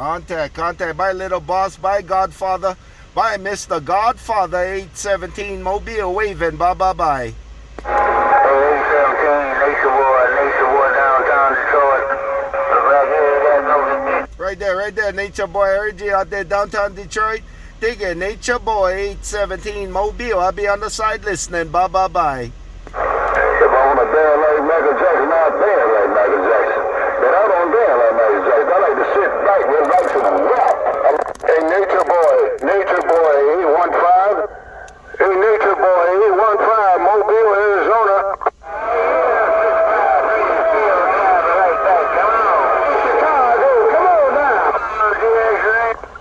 Contact. Bye, little boss. Bye, Godfather. Bye, Mr. Godfather. 817 Mobile waving. Bye. Hey, 817, Nature Boy, downtown Detroit. Right here, Right there, Nature Boy. I heard you out there, downtown Detroit. Dig it, Nature Boy, 817 Mobile. I'll be on the side listening. Bye. If I want to dance like Michael Jackson, I'll dance like Michael Jackson. But I don't dance like Michael Jackson. I like to sit back and like some rap. Hey, Nature Boy, 815. Hey, Nature Boy, 815, Mobile, Arizona.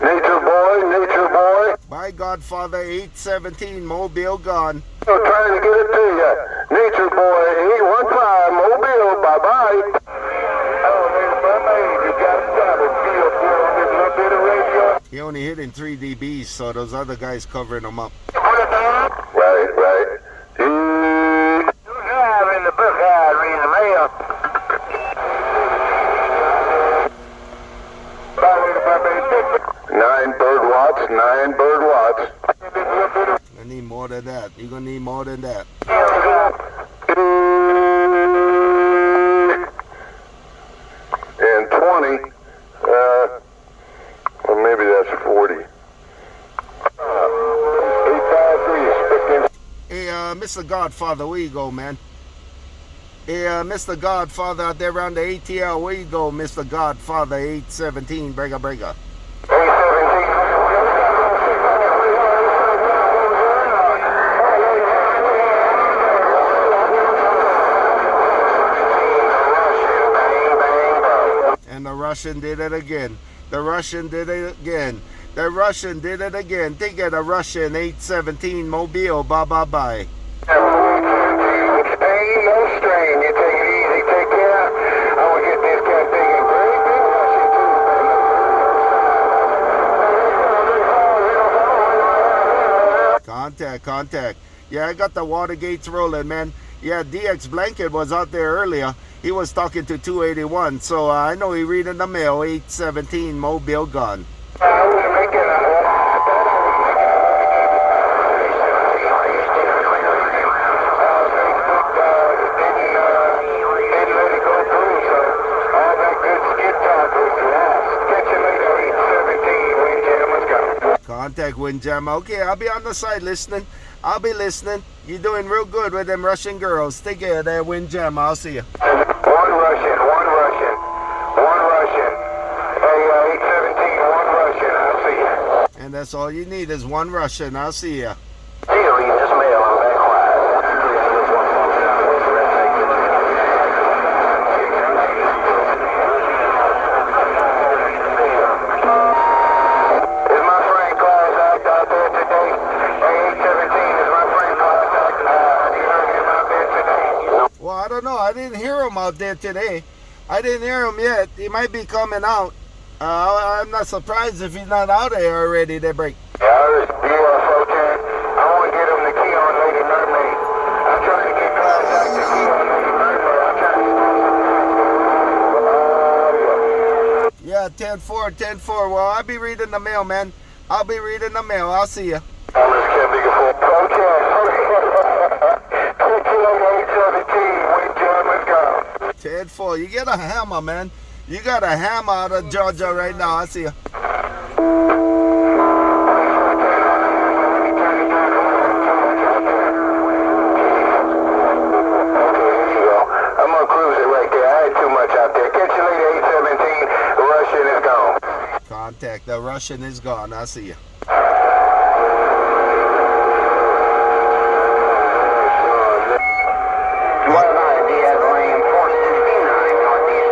Nature Boy. Bye, Godfather, 817 Mobile gone. I'm trying to get it to you. Nature Boy, 815, Mobile, bye-bye. He only hit in 3 dBs, so those other guys covering him up. Right. You drive in the book, I read the mail. Nine bird watts. I need more than that. You're going to need more than that. And 20, well, maybe that's 40. 853. Hey, Mr. Godfather, where you go, man? Hey, Mr. Godfather out there around the ATL, where you go, Mr. Godfather, 817, breaker. 817. And the Russian did it again. The Russian did it again. Think of the Russian, 817 Mobile, bye. Ain't no strain. You take it easy. Take care. I will get this cat thinking great big Russian too. Contact. Yeah, I got the water gates rolling, man. Yeah, DX Blanket was out there earlier. He was talking to 281, so I know he reading the mail, 817 Mobile gone. I was making Contact WindJammer. Okay, I'll be on the side listening. I'll be listening. You're doing real good with them Russian girls. Take care there, WindJammer. I'll see you. One Russian. Hey, 817, one Russian. I'll see you. And that's all you need is one Russian. I'll see you. See you reading this mail. I'm back quiet. Is my friend Claus out there today? Hey, 817, is my friend Claus out there? Have you heard him out there today? Well, I don't know. I didn't hear him out there today. I didn't hear him yet. He might be coming out. I'm not surprised if he's not out there already. They break. Yeah, I want to get him the key on Lady Mermaid. I'm trying to get Claus out the key on Lady Mermaid. Yeah, 10-4. Well, I'll be reading the mail, man. I'll be reading the mail. I'll see you. Oh, this can't be good for a protest. 10-4. You get a hammer, man. You got a hammer out of Georgia right now. I see you. Contact. The Russian is gone. I see you.